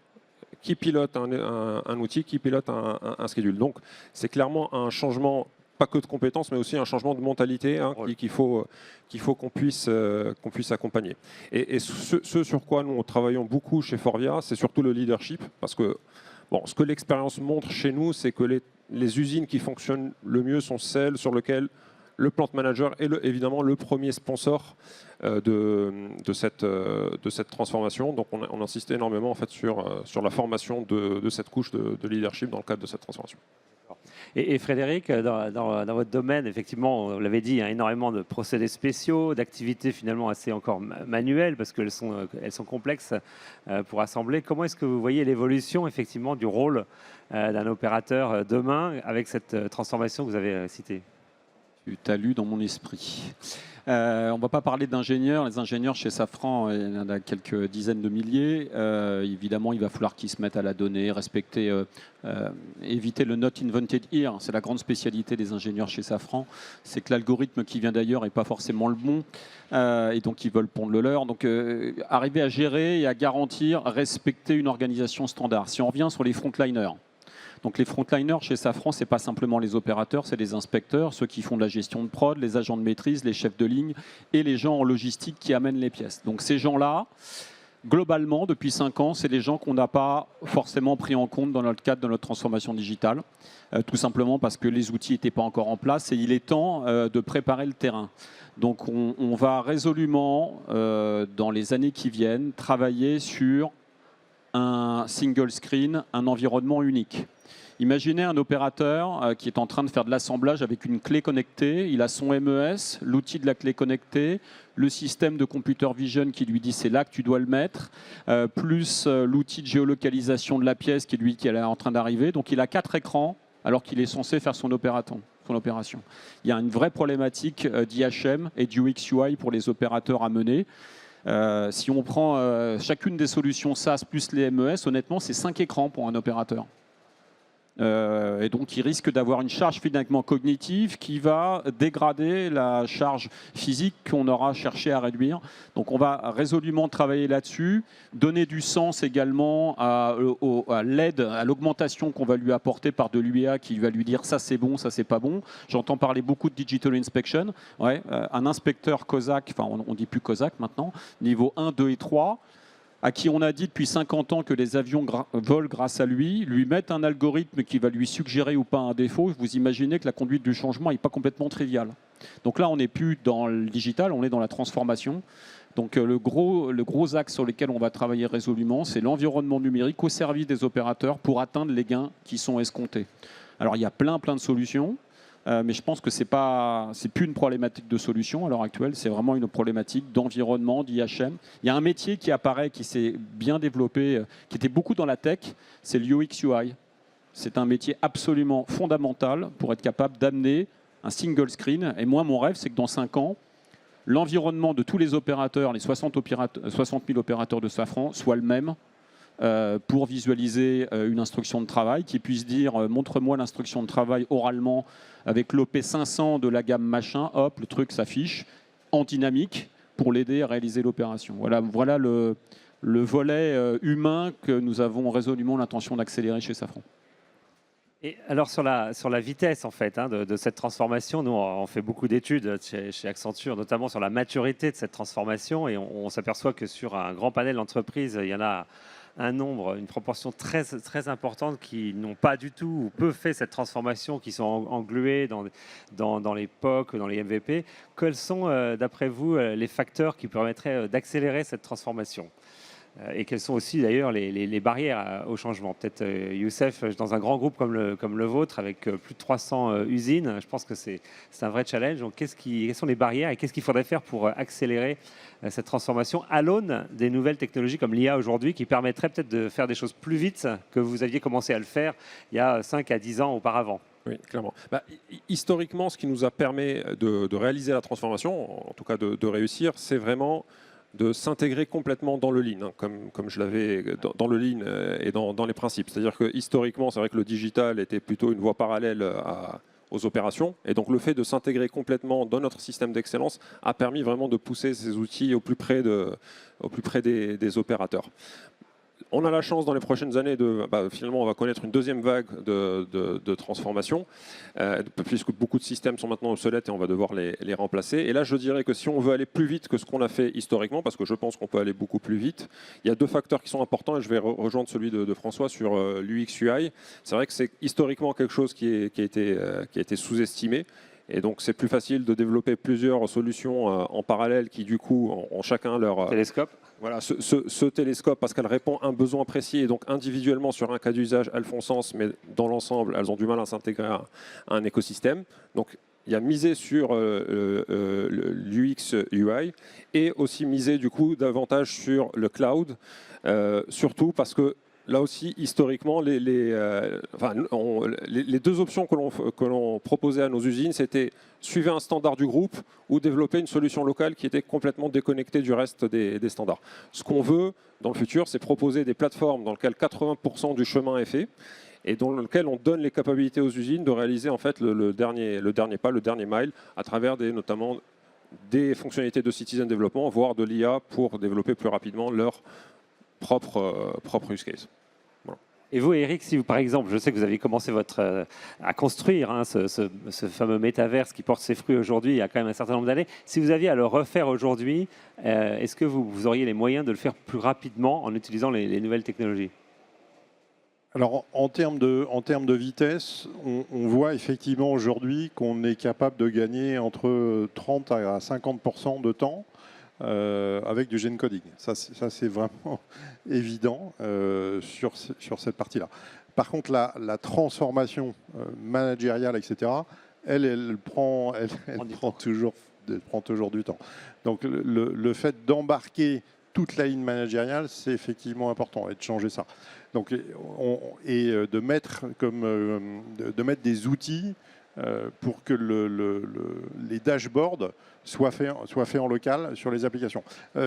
qui pilote un outil, qui pilote un schedule. Donc, c'est clairement un changement, pas que de compétences, mais aussi un changement de mentalité qu'il faut qu'on puisse accompagner. Et ce sur quoi nous travaillons beaucoup chez Forvia, c'est surtout le leadership, parce que ce que l'expérience montre chez nous, c'est que les usines qui fonctionnent le mieux sont celles sur lesquelles le plant manager est évidemment le premier sponsor de cette transformation. Donc on insiste énormément en fait, sur la formation de cette couche de leadership dans le cadre de cette transformation. Et Frédéric, dans votre domaine, effectivement, vous l'avez dit, il y a énormément de procédés spéciaux, d'activités finalement assez encore manuelles parce qu'elles sont complexes pour assembler. Comment est-ce que vous voyez l'évolution effectivement du rôle d'un opérateur demain avec cette transformation que vous avez citée ? Tu t'as lu dans mon esprit. On ne va pas parler d'ingénieurs. Les ingénieurs chez Safran, il y en a quelques dizaines de milliers. Évidemment, il va falloir qu'ils se mettent à la donnée, respecter, éviter le not invented here. C'est la grande spécialité des ingénieurs chez Safran. C'est que l'algorithme qui vient d'ailleurs n'est pas forcément le bon. Et donc, ils veulent pondre le leur. Donc, arriver à gérer et à garantir, respecter une organisation standard. Si on revient sur les frontliners, donc les frontliners chez Safran, ce n'est pas simplement les opérateurs, c'est les inspecteurs, ceux qui font de la gestion de prod, les agents de maîtrise, les chefs de ligne et les gens en logistique qui amènent les pièces. Donc ces gens-là, globalement, depuis 5 ans, c'est des gens qu'on n'a pas forcément pris en compte dans notre cadre de notre transformation digitale, tout simplement parce que les outils n'étaient pas encore en place et il est temps de préparer le terrain. Donc on va résolument, dans les années qui viennent, travailler sur un single screen, un environnement unique. Imaginez un opérateur qui est en train de faire de l'assemblage avec une clé connectée. Il a son MES, l'outil de la clé connectée, le système de computer vision qui lui dit c'est là que tu dois le mettre, plus l'outil de géolocalisation de la pièce qui est en train d'arriver. Donc il a 4 écrans alors qu'il est censé faire son opération. Il y a une vraie problématique d'IHM et d'UX UI pour les opérateurs à mener. Si on prend chacune des solutions SaaS plus les MES, honnêtement, c'est 5 écrans pour un opérateur. Et donc, il risque d'avoir une charge finalement cognitive qui va dégrader la charge physique qu'on aura cherché à réduire. Donc, on va résolument travailler là-dessus, donner du sens également à l'aide, à l'augmentation qu'on va lui apporter par de l'UIA qui va lui dire ça c'est bon, ça c'est pas bon. J'entends parler beaucoup de digital inspection. Ouais, un inspecteur COSAC, enfin on dit plus COSAC maintenant, niveau 1, 2 et 3, à qui on a dit depuis 50 ans que les avions volent grâce à lui mettent un algorithme qui va lui suggérer ou pas un défaut, vous imaginez que la conduite du changement n'est pas complètement triviale. Donc là, on n'est plus dans le digital, on est dans la transformation. Donc le gros axe sur lequel on va travailler résolument, c'est l'environnement numérique au service des opérateurs pour atteindre les gains qui sont escomptés. Alors il y a plein de solutions. Mais je pense que c'est plus une problématique de solution à l'heure actuelle, c'est vraiment une problématique d'environnement, d'IHM. Il y a un métier qui apparaît, qui s'est bien développé, qui était beaucoup dans la tech, c'est l'UX UI. C'est un métier absolument fondamental pour être capable d'amener un single screen. Et moi, mon rêve, c'est que dans 5 ans, l'environnement de tous les opérateurs, les 60 000 opérateurs de Safran, soit le même. Pour visualiser une instruction de travail, qui puisse dire montre-moi l'instruction de travail oralement avec l'OP 500 de la gamme machin, hop, le truc s'affiche en dynamique pour l'aider à réaliser l'opération. Voilà le volet humain que nous avons résolument l'intention d'accélérer chez Safran. Et alors sur la vitesse en fait de cette transformation, nous on fait beaucoup d'études chez Accenture, notamment sur la maturité de cette transformation, et on s'aperçoit que sur un grand panel d'entreprises, il y en a une proportion très, très importante qui n'ont pas du tout ou peu fait cette transformation, qui sont englués dans les POC, dans les MVP. Quels sont, d'après vous, les facteurs qui permettraient d'accélérer cette transformation ? Et quelles sont aussi d'ailleurs les barrières au changement ? Peut-être Youssef, dans un grand groupe comme le vôtre, avec plus de 300 usines, je pense que c'est un vrai challenge. Donc, quelles sont les barrières et qu'est-ce qu'il faudrait faire pour accélérer cette transformation à l'aune des nouvelles technologies comme l'IA aujourd'hui, qui permettraient peut-être de faire des choses plus vite que vous aviez commencé à le faire il y a 5 à 10 ans auparavant ? Oui, clairement. Historiquement, ce qui nous a permis de réaliser la transformation, en tout cas de réussir, c'est vraiment de s'intégrer complètement dans le lean, comme je l'avais dans le lean et dans les principes. C'est-à-dire que historiquement, c'est vrai que le digital était plutôt une voie parallèle aux opérations. Et donc le fait de s'intégrer complètement dans notre système d'excellence a permis vraiment de pousser ces outils au plus près des opérateurs. On a la chance dans les prochaines années finalement on va connaître une deuxième vague de transformation, puisque beaucoup de systèmes sont maintenant obsolètes et on va devoir les remplacer. Et là je dirais que si on veut aller plus vite que ce qu'on a fait historiquement, parce que je pense qu'on peut aller beaucoup plus vite, il y a deux facteurs qui sont importants et je vais rejoindre celui de François sur l'UX UI. C'est vrai que c'est historiquement quelque chose qui a été sous-estimé. Et donc c'est plus facile de développer plusieurs solutions en parallèle qui du coup ont chacun leur Télescope. Voilà, ce télescope, parce qu'elle répond à un besoin précis et donc individuellement sur un cas d'usage, elles font sens, mais dans l'ensemble, elles ont du mal à s'intégrer à un écosystème. Donc il y a misé sur l'UX UI et aussi misé du coup davantage sur le cloud, surtout parce que là aussi, historiquement, les deux options que l'on proposait à nos usines, c'était suivre un standard du groupe ou développer une solution locale qui était complètement déconnectée du reste des standards. Ce qu'on veut dans le futur, c'est proposer des plateformes dans lesquelles 80% du chemin est fait et dans lequel on donne les capacités aux usines de réaliser en fait le dernier pas, le dernier mile, à travers notamment des fonctionnalités de citizen development, voire de l'IA pour développer plus rapidement leur propre use case. Voilà. Et vous, Eric, si vous, par exemple, je sais que vous avez commencé à construire ce fameux métaverse qui porte ses fruits aujourd'hui il y a quand même un certain nombre d'années. Si vous aviez à le refaire aujourd'hui, est-ce que vous auriez les moyens de le faire plus rapidement en utilisant les nouvelles technologies? Alors, en termes de vitesse, on voit effectivement aujourd'hui qu'on est capable de gagner entre 30 à 50% de temps avec du gen coding. Ça c'est vraiment évident sur cette partie-là. Par contre, la transformation managériale, etc., elle prend toujours du temps. Donc, le fait d'embarquer toute la ligne managériale, c'est effectivement important, et de changer ça. Donc, de mettre des outils pour que les dashboards soient faits en local sur les applications.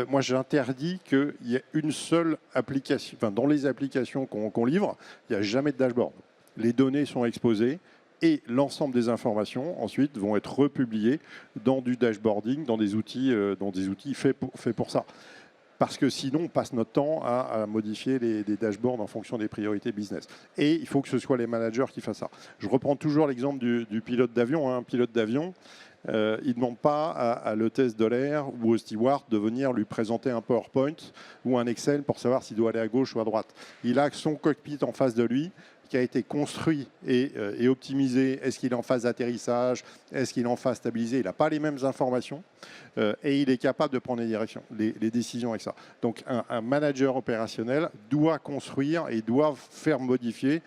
Moi, j'interdis qu'il y ait une seule application. Enfin, dans les applications qu'on livre, il n'y a jamais de dashboard. Les données sont exposées et l'ensemble des informations ensuite vont être republiées dans du dashboarding, dans des outils faits pour ça. Parce que sinon, on passe notre temps à modifier les dashboards en fonction des priorités business. Et il faut que ce soit les managers qui fassent ça. Je reprends toujours l'exemple du pilote d'avion. Un pilote d'avion, il ne demande pas à l'hôtesse de l'air ou au steward de venir lui présenter un PowerPoint ou un Excel pour savoir s'il doit aller à gauche ou à droite. Il a son cockpit en face de lui, qui a été construit et optimisé. Est-ce qu'il est en phase d'atterrissage? Est-ce qu'il est en phase stabilisée? Il n'a pas les mêmes informations et il est capable de prendre les décisions avec ça. Donc un manager opérationnel doit construire et doit faire modifier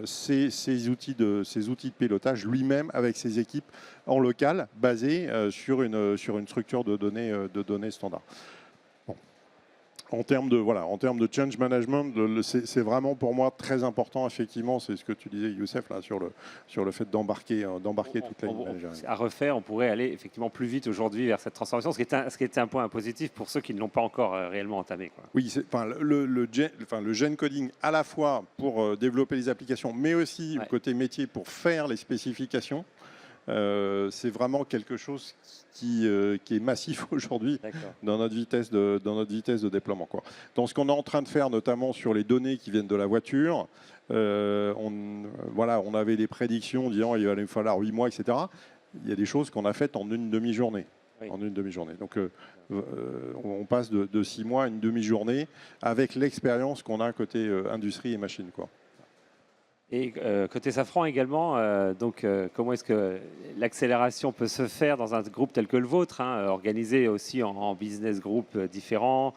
ces outils de pilotage lui-même avec ses équipes en local basées sur une structure de données standard. En termes de change management, c'est vraiment pour moi très important, effectivement, c'est ce que tu disais, Youssef, là, sur le fait d'embarquer toute la ligne managériale. À refaire, on pourrait aller effectivement plus vite aujourd'hui vers cette transformation, ce qui était un point positif pour ceux qui ne l'ont pas encore réellement entamé, quoi. Oui, le gen coding à la fois pour développer les applications, mais aussi le côté métier pour faire les spécifications. C'est vraiment quelque chose qui est massif aujourd'hui dans notre vitesse de déploiement, quoi. Dans ce qu'on est en train de faire, notamment sur les données qui viennent de la voiture, on avait des prédictions disant qu'il allait falloir 8 mois, etc. Il y a des choses qu'on a faites en une demi-journée. Oui. En une demi-journée. Donc, on passe de 6 mois à une demi-journée avec l'expérience qu'on a côté industrie et machine, quoi. Et côté Safran également, comment est-ce que l'accélération peut se faire dans un groupe tel que le vôtre, organisé aussi en business group différents,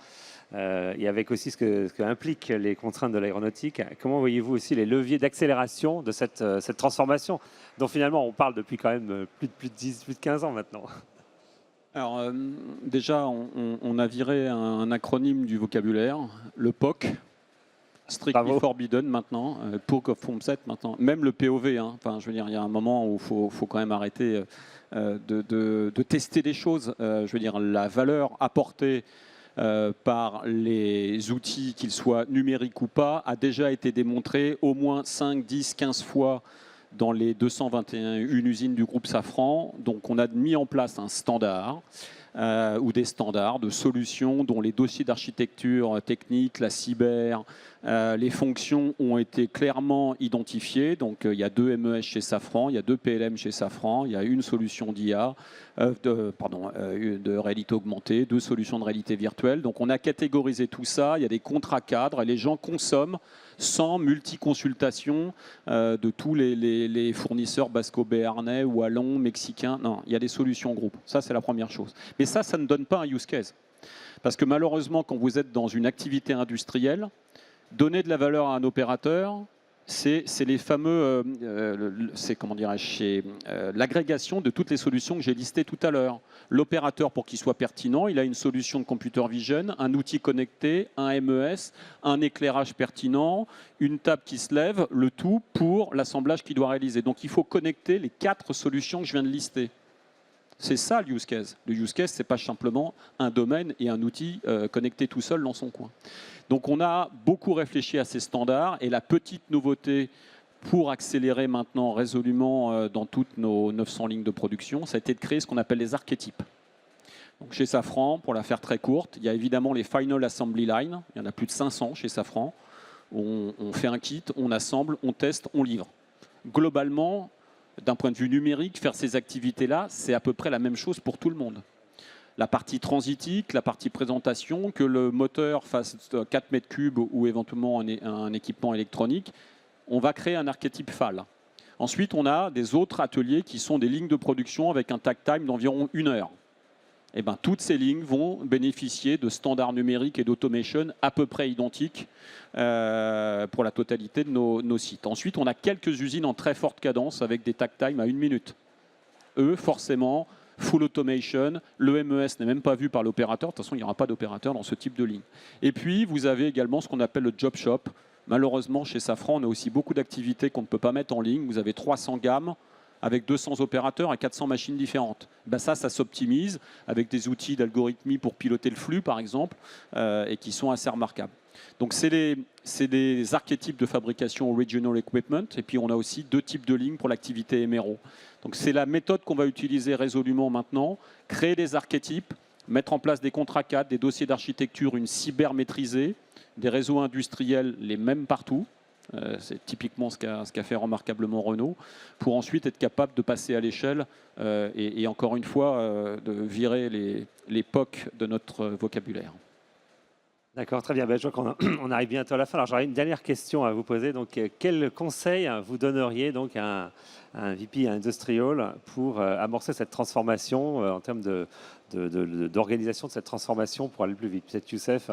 et avec aussi ce que impliquent les contraintes de l'aéronautique. Comment voyez-vous aussi les leviers d'accélération de cette transformation dont finalement on parle depuis quand même plus de 15 ans maintenant? Alors déjà, on a viré un acronyme du vocabulaire, le POC. Strictly forbidden maintenant, Proof of Concept maintenant, même le POV. Enfin, je veux dire, il y a un moment où il faut quand même arrêter de tester des choses. Je veux dire, la valeur apportée par les outils, qu'ils soient numériques ou pas, a déjà été démontrée au moins 5, 10, 15 fois dans les 221 usines du groupe Safran. Donc on a mis en place un standard ou des standards de solutions dont les dossiers d'architecture technique, la cyber, les fonctions ont été clairement identifiées. Donc il y a 2 MES chez Safran, il y a 2 PLM chez Safran, il y a une solution d'IA, de réalité augmentée, 2 solutions de réalité virtuelle. Donc on a catégorisé tout ça, il y a des contrats cadres et les gens consomment sans multi-consultation de tous les fournisseurs basco-béarnais, wallons, mexicains. Non, il y a des solutions groupes. Ça, c'est la première chose. Mais ça ne donne pas un use case. Parce que malheureusement, quand vous êtes dans une activité industrielle, donner de la valeur à un opérateur, c'est les fameux, c'est comment dirais-je, l'agrégation de toutes les solutions que j'ai listées tout à l'heure. L'opérateur, pour qu'il soit pertinent, il a une solution de computer vision, un outil connecté, un MES, un éclairage pertinent, une table qui se lève, le tout pour l'assemblage qu'il doit réaliser. Donc il faut connecter les 4 solutions que je viens de lister. C'est ça le use case. Le use case, ce n'est pas simplement un domaine et un outil connecté tout seul dans son coin. Donc on a beaucoup réfléchi à ces standards et la petite nouveauté pour accélérer maintenant résolument dans toutes nos 900 lignes de production, ça a été de créer ce qu'on appelle les archétypes. Donc chez Safran, pour la faire très courte, il y a évidemment les Final Assembly Line, il y en a plus de 500 chez Safran. On fait un kit, on assemble, on teste, on livre. Globalement, d'un point de vue numérique, faire ces activités-là, c'est à peu près la même chose pour tout le monde. La partie transitique, la partie présentation, que le moteur fasse 4 mètres cubes ou éventuellement un équipement électronique, on va créer un archétype FAL. Ensuite, on a des autres ateliers qui sont des lignes de production avec un takt time d'environ 1 heure. Et bien, toutes ces lignes vont bénéficier de standards numériques et d'automation à peu près identiques pour la totalité de nos sites. Ensuite, on a quelques usines en très forte cadence avec des takt time à 1 minute. Eux, forcément, full automation, le MES n'est même pas vu par l'opérateur. De toute façon, il n'y aura pas d'opérateur dans ce type de ligne. Et puis, vous avez également ce qu'on appelle le job shop. Malheureusement, chez Safran, on a aussi beaucoup d'activités qu'on ne peut pas mettre en ligne. Vous avez 300 gammes avec 200 opérateurs et 400 machines différentes. Ben ça s'optimise avec des outils d'algorithmie pour piloter le flux, par exemple, et qui sont assez remarquables. Donc, c'est des archétypes de fabrication original equipment. Et puis, on a aussi 2 types de lignes pour l'activité MRO. Donc, c'est la méthode qu'on va utiliser résolument maintenant. Créer des archétypes, mettre en place des contrats cadres, des dossiers d'architecture, une cyber maîtrisée, des réseaux industriels les mêmes partout. C'est typiquement ce qu'a fait remarquablement Renault, pour ensuite être capable de passer à l'échelle et encore une fois de virer les POC de notre vocabulaire. D'accord, très bien. Ben, je vois qu'on arrive bientôt à la fin. Alors j'aurais une dernière question à vous poser. Donc, quel conseil vous donneriez donc à un VP Industrial pour amorcer cette transformation en termes d'organisation de cette transformation pour aller plus vite? Peut-être Youssef.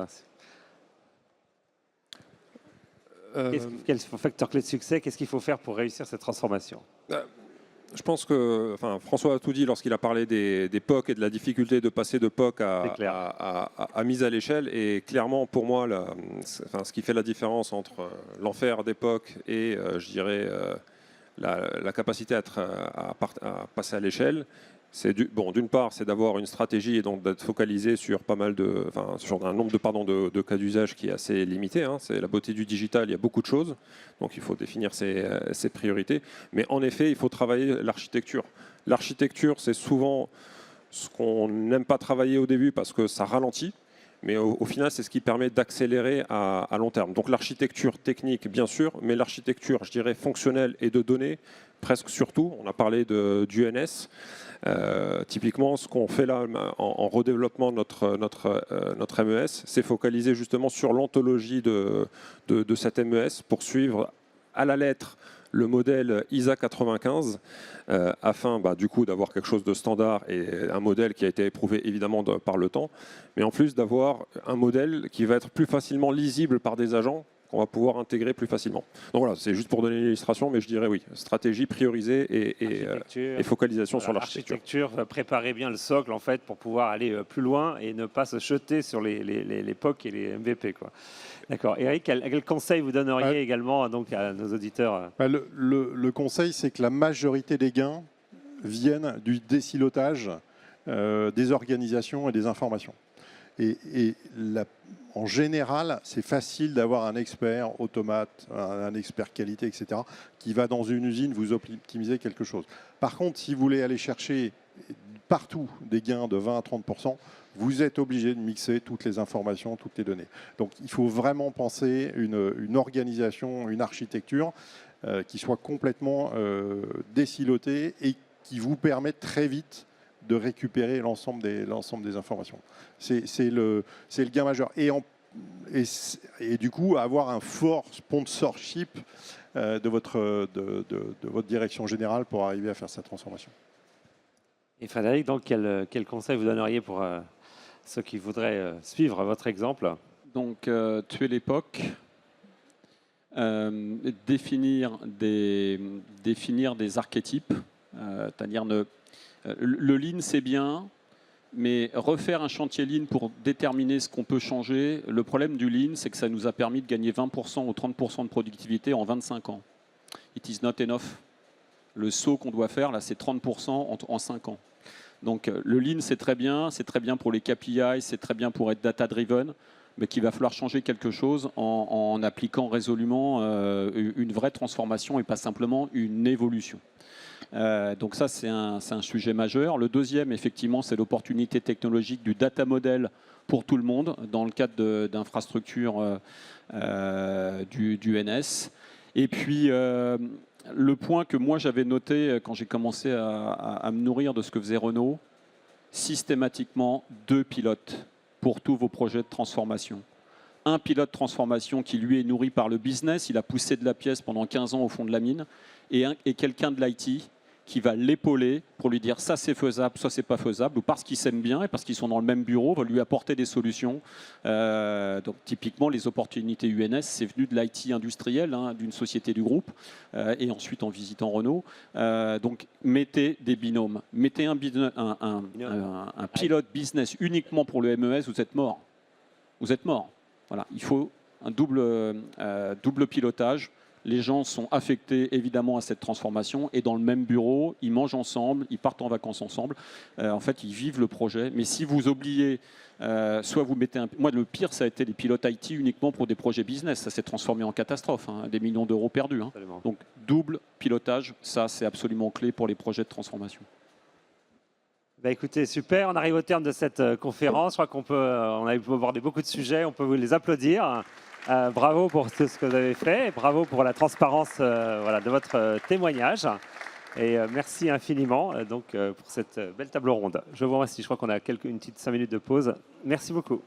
Quels facteurs clés de succès? Qu'est-ce qu'il faut faire pour réussir cette transformation? Je pense que François a tout dit lorsqu'il a parlé des POC et de la difficulté de passer de POC à mise à l'échelle. Et clairement, pour moi, ce qui fait la différence entre l'enfer des POC et, je dirais, la capacité à passer à l'échelle, c'est d'une part, c'est d'avoir une stratégie et donc d'être focalisé sur sur un nombre de cas d'usage qui est assez limité. Hein. C'est la beauté du digital, il y a beaucoup de choses, donc il faut définir ses priorités. Mais en effet, il faut travailler l'architecture. L'architecture, c'est souvent ce qu'on n'aime pas travailler au début parce que ça ralentit. Mais au final, c'est ce qui permet d'accélérer à long terme. Donc l'architecture technique, bien sûr, mais l'architecture, je dirais, fonctionnelle et de données, presque surtout. On a parlé du NS. Typiquement, ce qu'on fait là en redéveloppement de notre MES, c'est focaliser justement sur l'ontologie de cet MES pour suivre à la lettre le modèle ISA 95 afin du coup d'avoir quelque chose de standard et un modèle qui a été éprouvé évidemment par le temps, mais en plus d'avoir un modèle qui va être plus facilement lisible par des agents qu'on va pouvoir intégrer plus facilement. Donc voilà, c'est juste pour donner l'illustration, mais je dirais oui, stratégie priorisée et focalisation sur l'architecture. Préparer bien le socle en fait pour pouvoir aller plus loin et ne pas se jeter sur les POC et les MVP, quoi. D'accord. Eric, quel conseil vous donneriez également donc, à nos auditeurs? Le conseil, c'est que la majorité des gains viennent du désilotage des organisations et des informations. En général, c'est facile d'avoir un expert automate, un expert qualité, etc., qui va dans une usine vous optimiser quelque chose. Par contre, si vous voulez aller chercher partout des gains de 20 à 30%, vous êtes obligé de mixer toutes les informations, toutes les données. Donc il faut vraiment penser une organisation, une architecture qui soit complètement décilotée et qui vous permette très vite de récupérer l'ensemble des informations. C'est le gain majeur. Et du coup, avoir un fort sponsorship de votre direction générale pour arriver à faire cette transformation. Et Frédéric, donc, quel conseil vous donneriez pour ceux qui voudraient suivre votre exemple? Donc, tuer l'époque, définir des archétypes, c'est-à-dire le lean, c'est bien, mais refaire un chantier lean pour déterminer ce qu'on peut changer, le problème du lean, c'est que ça nous a permis de gagner 20% ou 30% de productivité en 25 ans. It is not enough. Le saut qu'on doit faire, là, c'est 30% en 5 ans. Donc le lean, c'est très bien pour les KPI, c'est très bien pour être data-driven, mais qu'il va falloir changer quelque chose en appliquant résolument une vraie transformation et pas simplement une évolution. Donc ça, c'est un sujet majeur. Le deuxième, effectivement, c'est l'opportunité technologique du data model pour tout le monde dans le cadre d'infrastructures du NS. Et puis, le point que moi j'avais noté quand j'ai commencé à me nourrir de ce que faisait Renault, systématiquement 2 pilotes pour tous vos projets de transformation. Un pilote de transformation qui lui est nourri par le business, il a poussé de la pièce pendant 15 ans au fond de la mine, et quelqu'un de l'IT qui va l'épauler pour lui dire ça c'est faisable, ça c'est pas faisable, ou parce qu'ils s'aiment bien et parce qu'ils sont dans le même bureau, va lui apporter des solutions. Donc typiquement les opportunités UNS, c'est venu de l'IT industriel, hein, d'une société du groupe, et ensuite en visitant Renault. Donc mettez des binômes, mettez un pilote business uniquement pour le MES, vous êtes mort. Vous êtes mort. Voilà, il faut un double pilotage. Les gens sont affectés évidemment à cette transformation et dans le même bureau, ils mangent ensemble, ils partent en vacances ensemble. En fait, ils vivent le projet. Mais si vous oubliez, soit vous mettez moi, le pire, ça a été les pilotes IT uniquement pour des projets business. Ça s'est transformé en catastrophe, hein, des millions d'euros perdus. Hein. Donc, double pilotage, ça, c'est absolument clé pour les projets de transformation. Bah écoutez, super. On arrive au terme de cette conférence. Je crois on a abordé beaucoup de sujets. On peut vous les applaudir. Bravo pour tout ce que vous avez fait, et bravo pour la transparence de votre témoignage. Et merci infiniment pour cette belle table ronde. Je vous remercie. Je crois qu'on a une petite 5 minutes de pause. Merci beaucoup.